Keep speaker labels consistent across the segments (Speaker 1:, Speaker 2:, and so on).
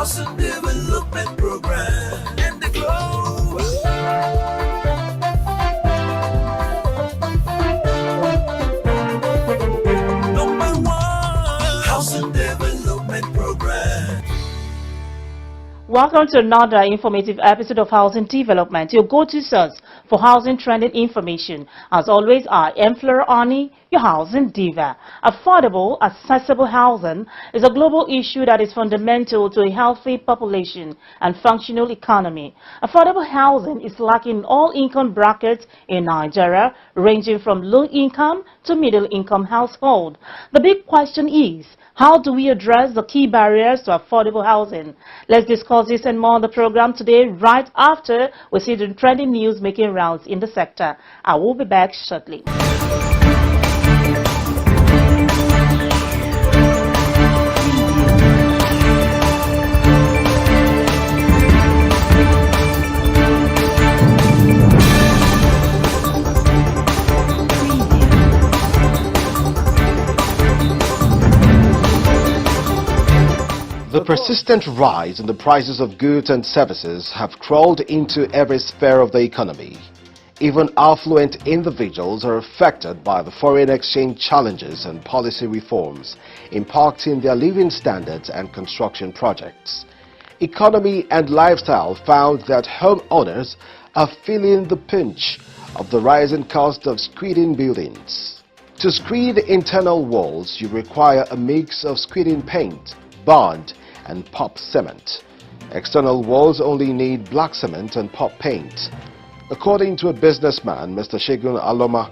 Speaker 1: Housing Development Program and the globe. Number one, Housing Development Program.
Speaker 2: Welcome to another informative episode of Housing Development, your go-to source for housing trending information. As always, I am Flora Ani, your housing diva. Affordable, accessible housing is a global issue that is fundamental to a healthy population and functional economy. Affordable housing is lacking in all income brackets in Nigeria, ranging from low income to middle income household. The big question is, how do we address the key barriers to affordable housing? Let's discuss this and more on the program today, right after we see the trending news making rounds in the sector. I will be back shortly.
Speaker 3: The persistent rise in the prices of goods and services have crawled into every sphere of the economy. Even affluent individuals are affected by the foreign exchange challenges and policy reforms impacting their living standards and construction projects. Economy and Lifestyle found that homeowners are feeling the pinch of the rising cost of screeding buildings. To screed internal walls, you require a mix of screeding paint, bond, and pop cement. External walls only need black cement and pop paint. According to a businessman, Mr. Shegun Aloma,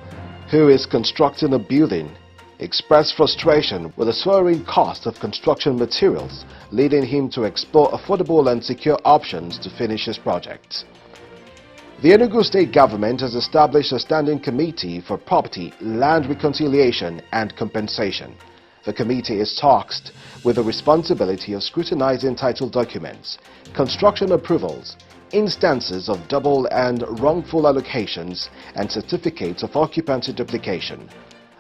Speaker 3: who is constructing a building, expressed frustration with the soaring cost of construction materials, leading him to explore affordable and secure options to finish his project. The Enugu State Government has established a standing committee for property, land reconciliation and compensation. The committee is tasked with the responsibility of scrutinizing title documents, construction approvals, instances of double and wrongful allocations, and certificates of occupancy duplication.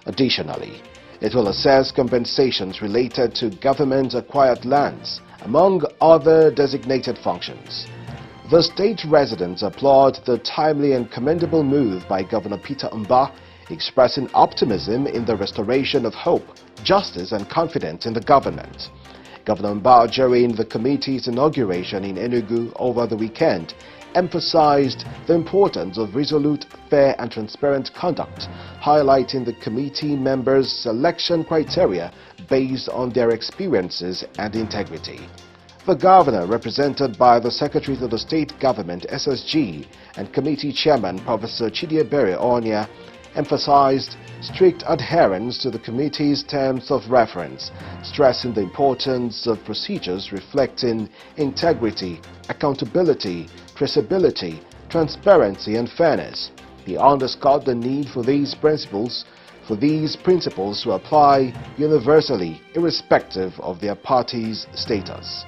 Speaker 3: Additionally, it will assess compensations related to government-acquired lands, among other designated functions. The state residents applaud the timely and commendable move by Governor Peter Mba, expressing optimism in the restoration of hope, justice and confidence in the government. Governor Mba, during the committee's inauguration in Enugu over the weekend, emphasized the importance of resolute, fair and transparent conduct, highlighting the committee members' selection criteria based on their experiences and integrity. The governor, represented by the Secretary to the State Government SSG and Committee Chairman Professor Chidiebere Onya, emphasized strict adherence to the committee's terms of reference, stressing the importance of procedures reflecting integrity, accountability, traceability, transparency and fairness. He underscored the need for these principles to apply universally, irrespective of their party's status.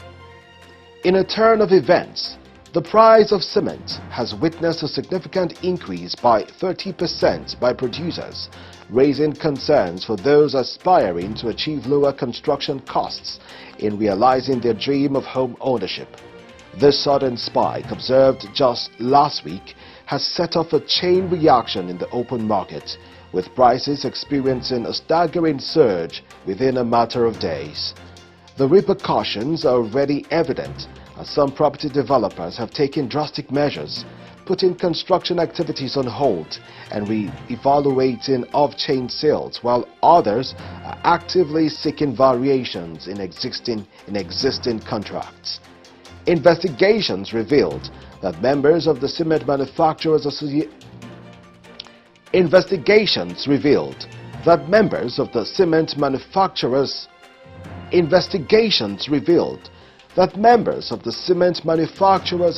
Speaker 3: In a turn of events, the price of cement has witnessed a significant increase by 30% by producers, raising concerns for those aspiring to achieve lower construction costs in realizing their dream of home ownership. This sudden spike, observed just last week, has set off a chain reaction in the open market, with prices experiencing a staggering surge within a matter of days. The repercussions are already evident, as some property developers have taken drastic measures, putting construction activities on hold and re-evaluating off-chain sales, while others are actively seeking variations in existing contracts. Investigations revealed that members of the Cement Manufacturers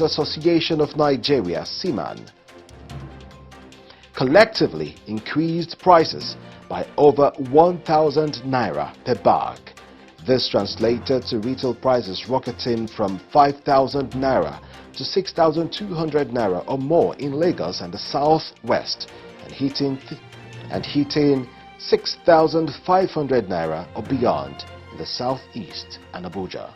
Speaker 3: Association of Nigeria, CMAN, collectively increased prices by over 1,000 naira per bag. This translated to retail prices rocketing from 5,000 naira to 6,200 naira or more in Lagos and the southwest, and hitting 6,500 naira or beyond in the southeast and Abuja.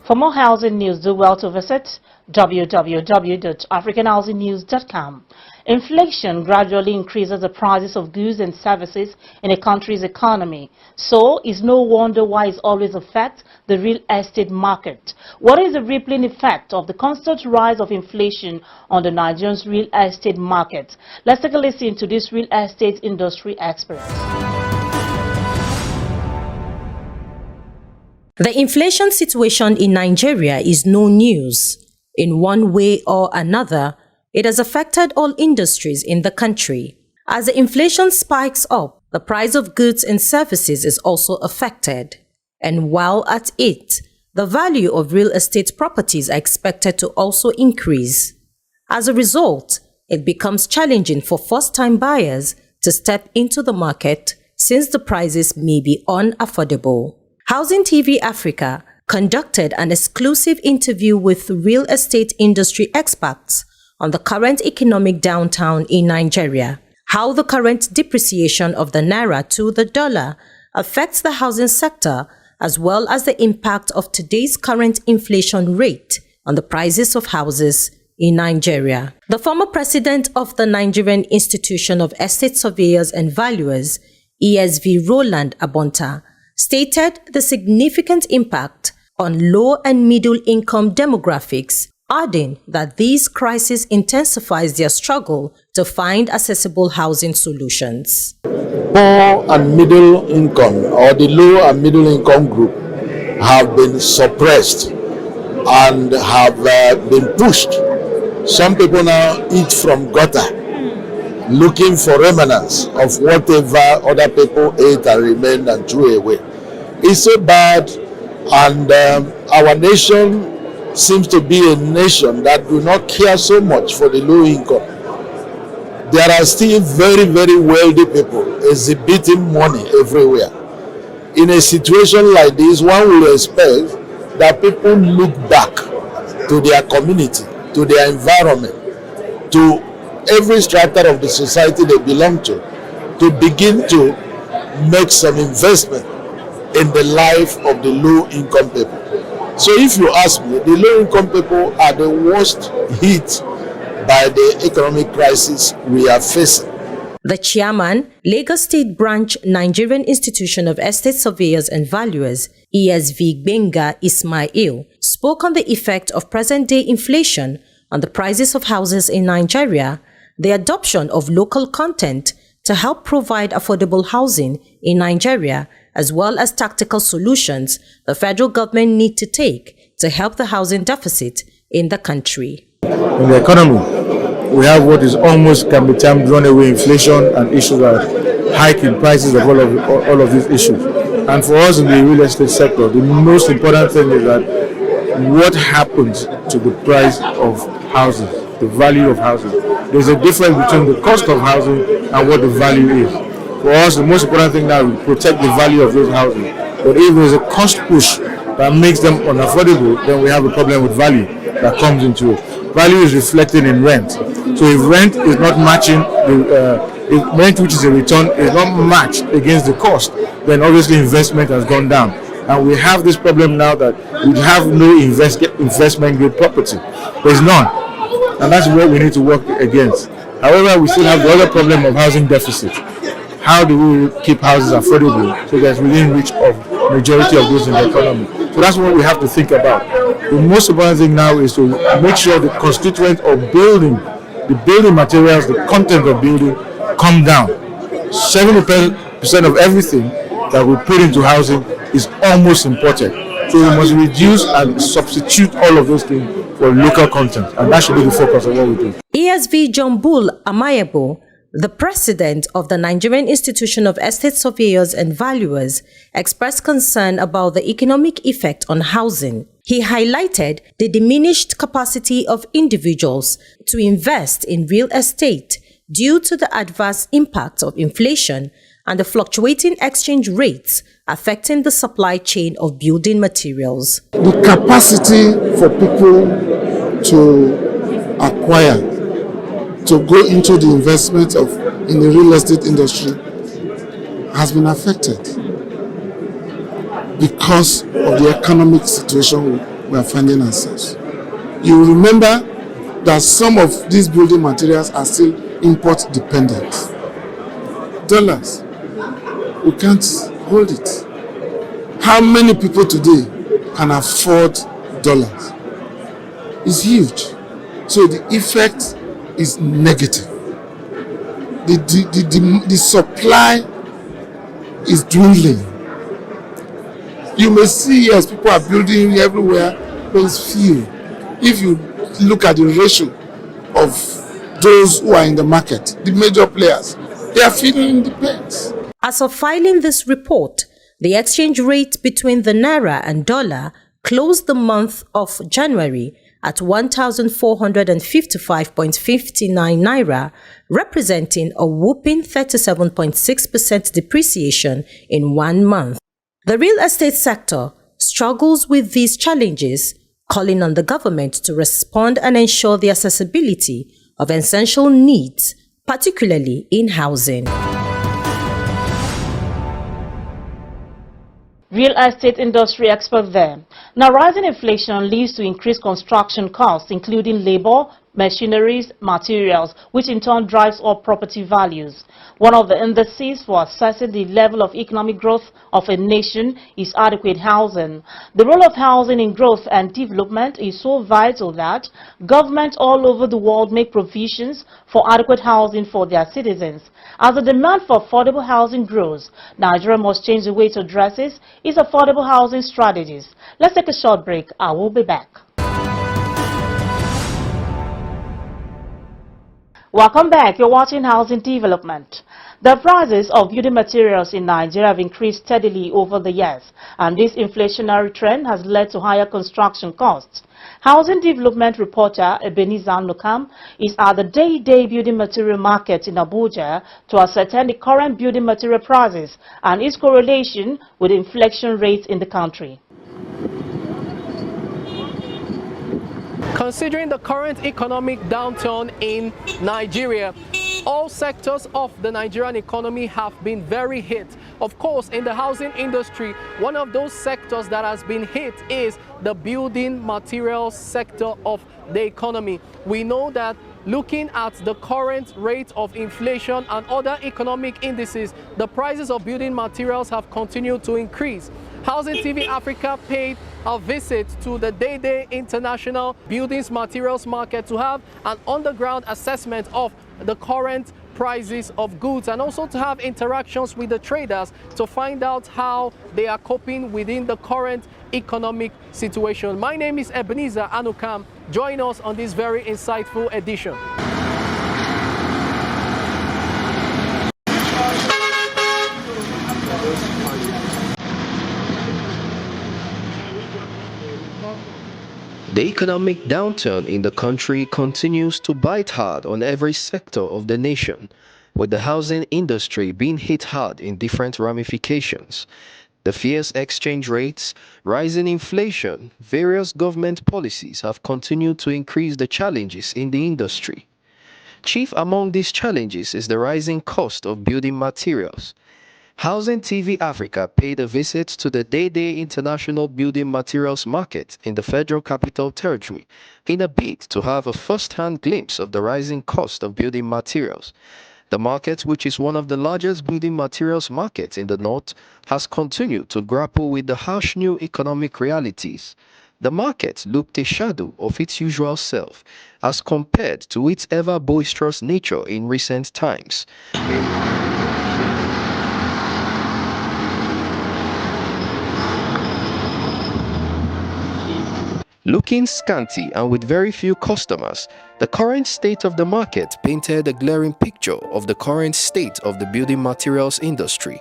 Speaker 2: For more housing news, do well to visit www.africanhousingnews.com. Inflation gradually increases the prices of goods and services in a country's economy. So it's no wonder why it always affects the real estate market. What is the rippling effect of the constant rise of inflation on the Nigerian real estate market? Let's take a listen to this real estate industry expert.
Speaker 4: The inflation situation in Nigeria is no news. In one way or another, it has affected all industries in the country. As the inflation spikes up, the price of goods and services is also affected. And while at it, the value of real estate properties are expected to also increase. As a result, it becomes challenging for first-time buyers to step into the market since the prices may be unaffordable. Housing TV Africa conducted an exclusive interview with real estate industry experts on the current economic downturn in Nigeria, how the current depreciation of the naira to the dollar affects the housing sector, as well as the impact of today's current inflation rate on the prices of houses in Nigeria. The former president of the Nigerian Institution of Estate Surveyors and Valuers, ESV Roland Abonta, stated the significant impact on low and middle income demographics, adding that this crisis intensifies their struggle to find accessible housing solutions.
Speaker 5: Poor and middle income, or the low and middle income group, have been suppressed and have been pushed. Some people now eat from gutter, looking for remnants of whatever other people ate and remained and threw away. It's so bad, and our nation seems to be a nation that do not care so much for the low income. There are still very, very wealthy people exhibiting money everywhere. In a situation like this, one will expect that people look back to their community, to their environment, to every strata of the society they belong to begin to make some investment in the life of the low-income people. So if you ask me, the low-income people are the worst hit by the economic crisis we are facing.
Speaker 4: The chairman, Lagos State Branch Nigerian Institution of Estate Surveyors and Valuers, ESV Benga Ismail, spoke on the effect of present-day inflation on the prices of houses in Nigeria, the adoption of local content to help provide affordable housing in Nigeria, as well as tactical solutions the federal government need to take to help the housing deficit in the country.
Speaker 6: In the economy, we have what is almost can be termed runaway inflation and issues like hiking prices of all of these issues. And for us in the real estate sector, the most important thing is that what happens to the price of housing, the value of housing. There's a difference between the cost of housing and what the value is. For us, the most important thing now is protect the value of those houses. But if there's a cost push that makes them unaffordable, then we have a problem with value that comes into it. Value is reflected in rent. So if rent is not matching, if rent which is a return is not matched against the cost, then obviously investment has gone down. And we have this problem now that we have no investment grade property. There's none. And that's what we need to work against. However, we still have the other problem of housing deficit. How do we keep houses affordable so that it's within reach of majority of those in the economy? So that's what we have to think about. The most important thing now is to make sure the constituent of building, the building materials, the content of building come down. 70% of everything that we put into housing is almost imported. So we must reduce and substitute all of those things for local content. And that should be the focus of what we do.
Speaker 4: ESV John Bull Amayabo, the president of the Nigerian Institution of Estate Surveyors and Valuers, expressed concern about the economic effect on housing. He highlighted the diminished capacity of individuals to invest in real estate due to the adverse impact of inflation and the fluctuating exchange rates affecting the supply chain of building materials.
Speaker 7: The capacity for people to acquire, to go into the investment in the real estate industry has been affected because of the economic situation we are finding ourselves. You will remember that some of these building materials are still import dependent. Dollars, we can't hold it. How many people today can afford dollars? It's huge. So the effect is negative. The supply is dwindling. You may see, yes, people are building everywhere, but it's few. If you look at the ratio of those who are in the market, the major players, they are feeling the pains.
Speaker 4: As of filing this report, the exchange rate between the naira and dollar closed the month of January at 1,455.59 naira, representing a whopping 37.6% depreciation in 1 month. The real estate sector struggles with these challenges, calling on the government to respond and ensure the accessibility of essential needs, particularly in housing.
Speaker 2: Real estate industry expert there. Now, rising inflation leads to increased construction costs, including labor, machineries, materials, which in turn drives up property values. One of the indices for assessing the level of economic growth of a nation is adequate housing. The role of housing in growth and development is so vital that governments all over the world make provisions for adequate housing for their citizens. As the demand for affordable housing grows, Nigeria must change the way it addresses its affordable housing strategies. Let's take a short break. I will be back. Welcome back. You're watching Housing Development. The prices of building materials in Nigeria have increased steadily over the years, and this inflationary trend has led to higher construction costs. Housing Development reporter Ebenezer Anukam is at the day-to-day building material market in Abuja to ascertain the current building material prices and its correlation with inflation rates in the country.
Speaker 8: Considering the current economic downturn in Nigeria, all sectors of the Nigerian economy have been very hit. Of course, in the housing industry, one of those sectors that has been hit is the building materials sector of the economy. We know that looking at the current rate of inflation and other economic indices, the prices of building materials have continued to increase. Housing TV Africa paid a visit to the Day International Buildings Materials Market to have an on-the-ground assessment of the current prices of goods and also to have interactions with the traders to find out how they are coping within the current economic situation. My name is Ebenezer Anukam. Join us on this very insightful edition.
Speaker 9: The economic downturn in the country continues to bite hard on every sector of the nation, with the housing industry being hit hard in different ramifications. The fierce exchange rates, rising inflation, various government policies have continued to increase the challenges in the industry. Chief among these challenges is the rising cost of building materials. Housing TV Africa paid a visit to the Day International Building Materials Market in the Federal Capital Territory in a bid to have a first-hand glimpse of the rising cost of building materials. The market, which is one of the largest building materials markets in the north, has continued to grapple with the harsh new economic realities. The market looked a shadow of its usual self as compared to its ever boisterous nature in recent times. Looking scanty and with very few customers, the current state of the market painted a glaring picture of the current state of the building materials industry.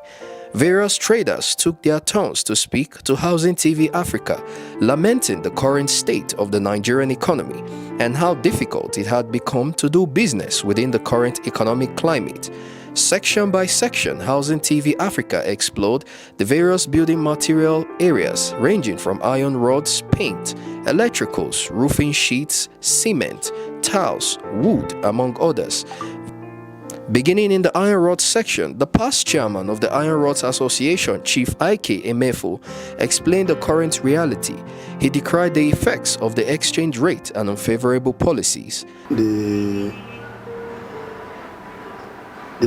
Speaker 9: Various traders took their turns to speak to Housing TV Africa, lamenting the current state of the Nigerian economy and how difficult it had become to do business within the current economic climate. Section by section, Housing TV Africa explored the various building material areas ranging from iron rods, paint, electricals, roofing sheets, cement, tiles, wood, among others. Beginning in the iron rods section, the past chairman of the Iron Rods Association, Chief Ike Emefu, explained the current reality. He decried the effects of the exchange rate and unfavorable policies.
Speaker 10: The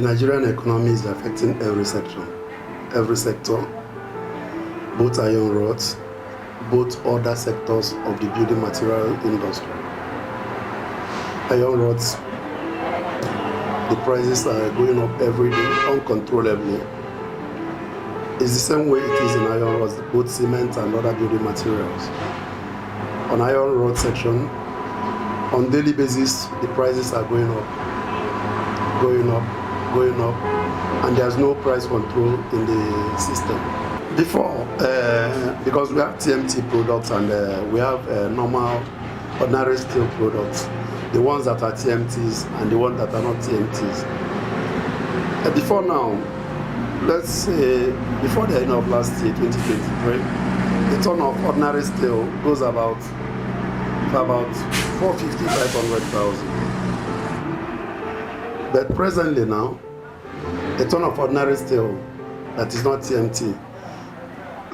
Speaker 10: Nigerian economy is affecting every sector, both iron rods, both other sectors of the building material industry. Iron rods, the prices are going up every day uncontrollably. It's the same way it is in iron rods, both cement and other building materials. On iron rod section, on daily basis, the prices are going up, and there's no price control in the system. Before, because we have TMT products and we have normal, ordinary steel products, the ones that are TMTs and the ones that are not TMTs. Before now, let's say before the end of last year, 2023, the ton of ordinary steel goes about 450, 500,000. But presently now, a ton of ordinary steel that is not TMT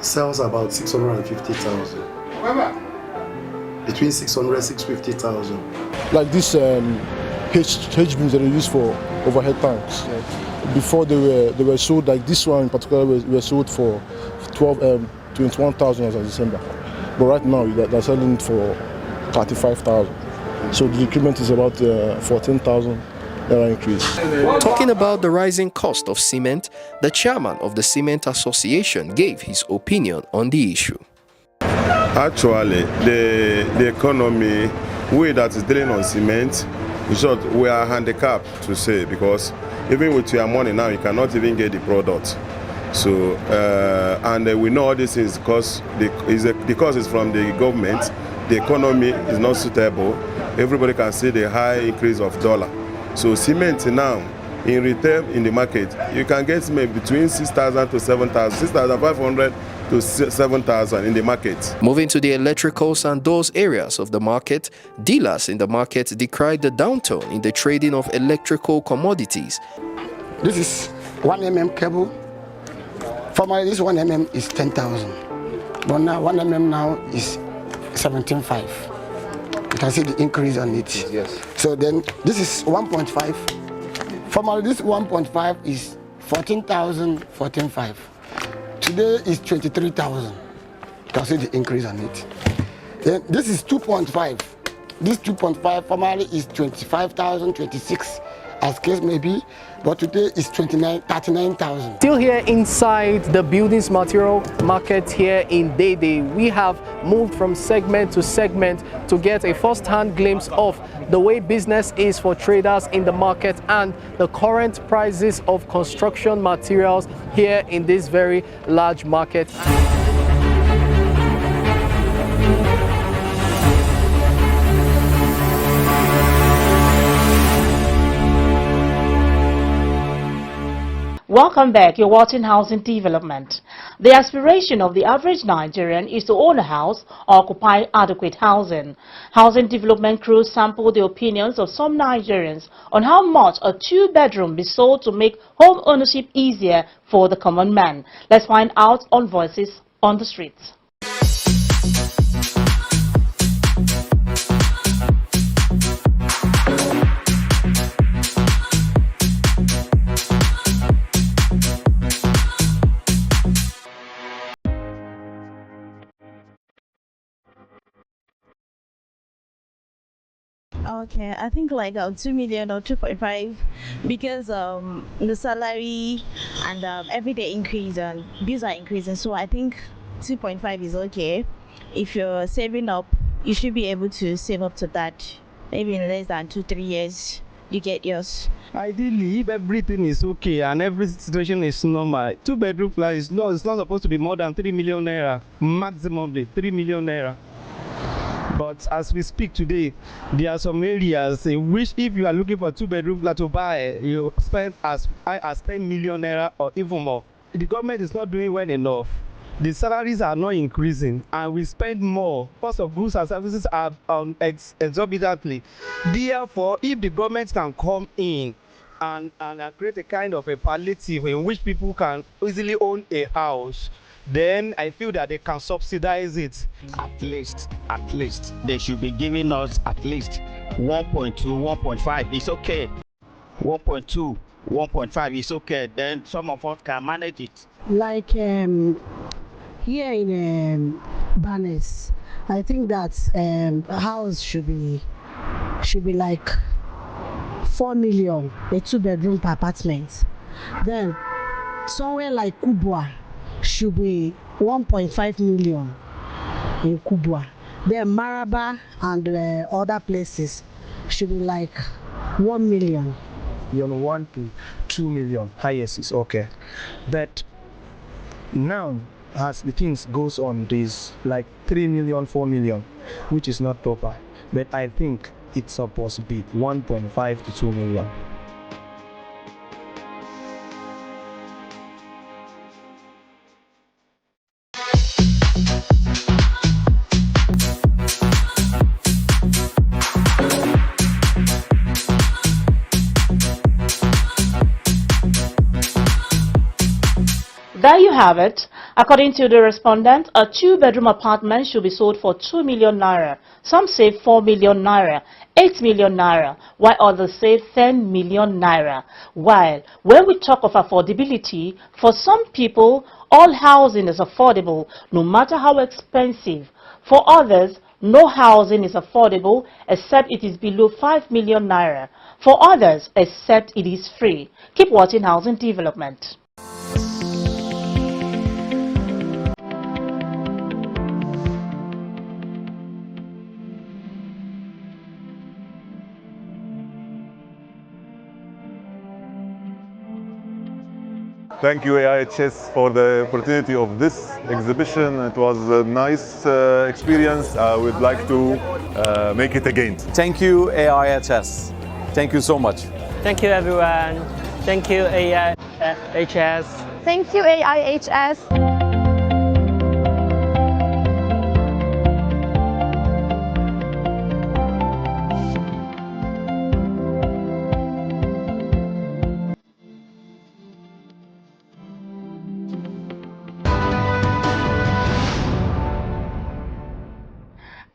Speaker 10: sells about 650,000. Between 600 and 650,000.
Speaker 6: Like this H beams that are used for overhead tanks. Right. Before they were sold, like this one in particular, were sold for 21,000 as of December. But right now they're selling for 35,000. So the increment is about 14,000 increase.
Speaker 9: Talking about the rising cost of cement, the chairman of the Cement Association gave his opinion on the issue.
Speaker 11: Actually, the economy, we that is dealing on cement, in short, we are handicapped to say, because even with your money now, you cannot even get the product. So, and we know all these things because the cost is from the government. The economy is not suitable. Everybody can see the high increase of dollar. So cement now, in retail in the market, you can get maybe between 6,000 to 7,000, 6,500 to 7,000 in the market.
Speaker 9: Moving to the electricals and those areas of the market, dealers in the market decried the downturn in the trading of electrical commodities.
Speaker 12: This is 1 mm cable. Formerly this 1 mm is 10,000, but now 1 mm now is 17.5. You can see the increase on it. Yes. So then this is 1.5. Formerly this 1.5 is 14,000, 14.5. Today is 23,000. You can see the increase on it. Then this is 2.5. This 2.5 formerly is 25,000, 26, as case may be, but today is 39,000.
Speaker 8: Still here inside the buildings material market here in Dede, we have moved from segment to segment to get a first-hand glimpse of the way business is for traders in the market and the current prices of construction materials here in this very large market.
Speaker 2: Welcome back. You're watching Housing Development. The aspiration of the average Nigerian is to own a house or occupy adequate housing. Housing Development crew sampled the opinions of some Nigerians on how much a two-bedroom be sold to make home ownership easier for the common man. Let's find out on Voices on the Streets.
Speaker 13: Okay, I think like 2 million or 2.5 because the salary and everyday increase and bills are increasing. So I think 2.5 is okay. If you're saving up, you should be able to save up to that. Maybe in less than 2-3 years, you get yours.
Speaker 14: Ideally, if everything is okay and every situation is normal, 2-bedroom flat is not, it's not supposed to be more than 3 million naira, maximum 3 million naira. But as we speak today, there are some areas in which if you are looking for two-bedroom flat to buy, you spend as high as 10 million naira or even more. The government is not doing well enough. The salaries are not increasing, and we spend more. Cost of goods and services are exorbitantly. Therefore, if the government can come in and create a kind of a palliative in which people can easily own a house, then I feel that they can subsidize it.
Speaker 15: At least, they should be giving us at least 1.2, 1.5. It's okay. 1.2, 1.5 is okay. Then some of us can manage it.
Speaker 16: Like here in Banes, I think that a house should be like 4 million, a two-bedroom per apartment. Then somewhere like Kubwa should be 1.5 million in Kubwa. Then Maraba and other places should be like 1 million.
Speaker 14: 1 to 2 million highest is okay, but now as the things goes on, this like 3 million, 4 million, which is not proper. But I think it's supposed to be 1.5 to 2 million.
Speaker 2: There you have it. According to the respondent, a two-bedroom apartment should be sold for 2 million naira. Some say 4 million naira, 8 million naira, while others say 10 million naira. While when we talk of affordability, for some people, all housing is affordable, no matter how expensive. For others, no housing is affordable except it is below 5 million naira. For others, except it is free. Keep watching Housing Development.
Speaker 17: Thank you, AIHS, for the opportunity of this exhibition. It was a nice experience. I would like to make it again.
Speaker 18: Thank you, AIHS. Thank you so much.
Speaker 19: Thank you, everyone. Thank you, AIHS.
Speaker 20: Thank you, AIHS.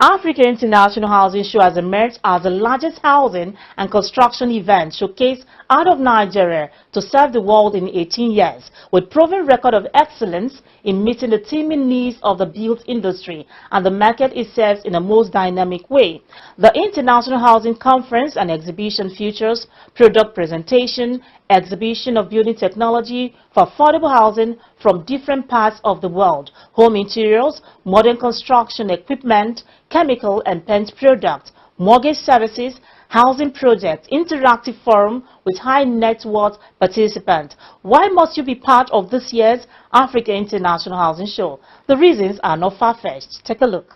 Speaker 2: Africa International Housing Show has emerged as the largest housing and construction event showcased out of Nigeria to serve the world in 18 years, with proven record of excellence in meeting the teeming needs of the built industry and the market it serves in a most dynamic way. The International Housing Conference and Exhibition features product presentation, exhibition of building technology for affordable housing from different parts of the world, home interiors, modern construction equipment, chemical and paint products, mortgage services, housing projects, interactive forum with high net worth participants. Why must you be part of this year's Africa International Housing Show? The reasons are not far-fetched. Take a look.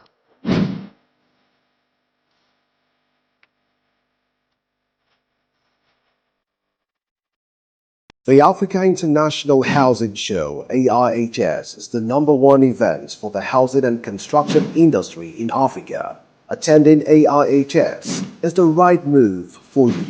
Speaker 3: The Africa International Housing Show, AIHS, is the #1 event for the housing and construction industry in Africa. Attending AIHS is the right move for you.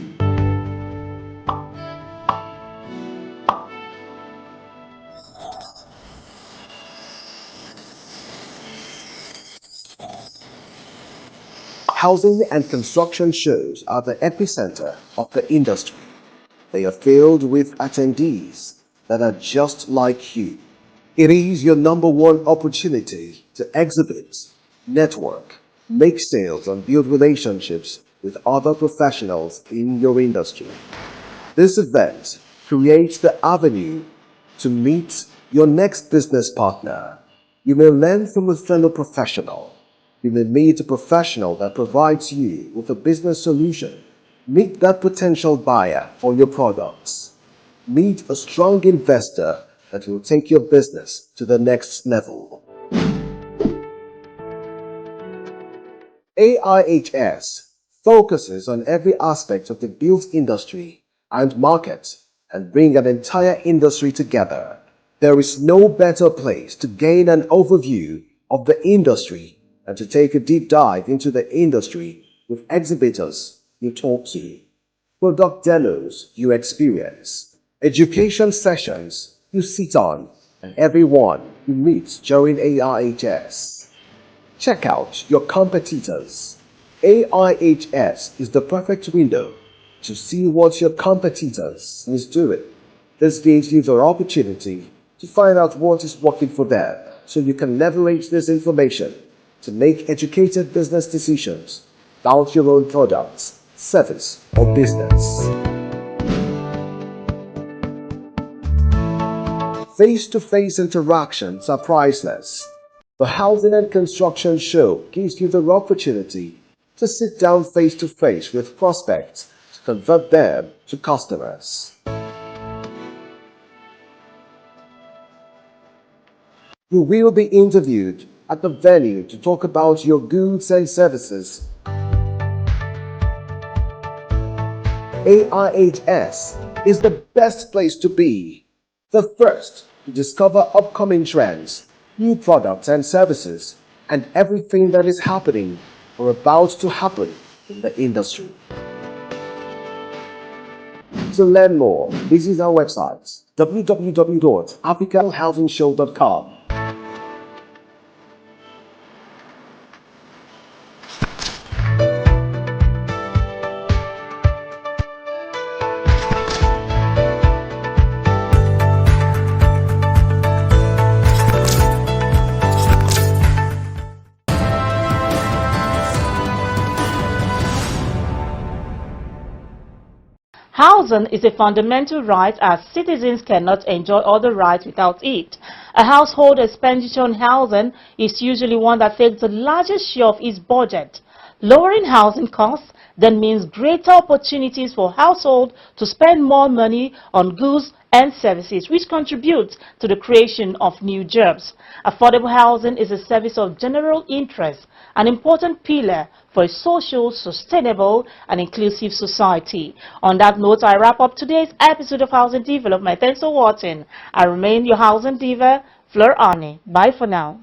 Speaker 3: Housing and construction shows are the epicenter of the industry. They are filled with attendees that are just like you. It is your #1 opportunity to exhibit, network, make sales and build relationships with other professionals in your industry. This event creates the avenue to meet your next business partner. You may learn from a fellow professional. You may meet a professional that provides you with a business solution. Meet that potential buyer for your products. Meet a strong investor that will take your business to the next level. AIHS focuses on every aspect of the built industry and market and bring an entire industry together. There is no better place to gain an overview of the industry and to take a deep dive into the industry with exhibitors you talk to, product demos you experience, education sessions you sit on, and everyone you meet during AIHS. Check out your competitors. AIHS is the perfect window to see what your competitors is doing. This gives you the opportunity to find out what is working for them so you can leverage this information to make educated business decisions about your own products, service, or business. Face-to-face interactions are priceless. The Housing and Construction Show gives you the opportunity to sit down face-to-face with prospects to convert them to customers. You will be interviewed at the venue to talk about your goods and services. AIHS is the best place to be. The first to discover upcoming trends, new products and services, and everything that is happening or about to happen in the industry. To learn more, visit our website www.africanhousingshow.com.
Speaker 2: Housing is a fundamental right as citizens cannot enjoy other rights without it. A household expenditure on housing is usually one that takes the largest share of its budget. Lowering housing costs then means greater opportunities for households to spend more money on goods and services, which contributes to the creation of new jobs. Affordable housing is a service of general interest, an important pillar for a social, sustainable, and inclusive society. On that note, I wrap up today's episode of Housing Development. Thanks for watching. I remain your Housing Diva, Fleur Ani. Bye for now.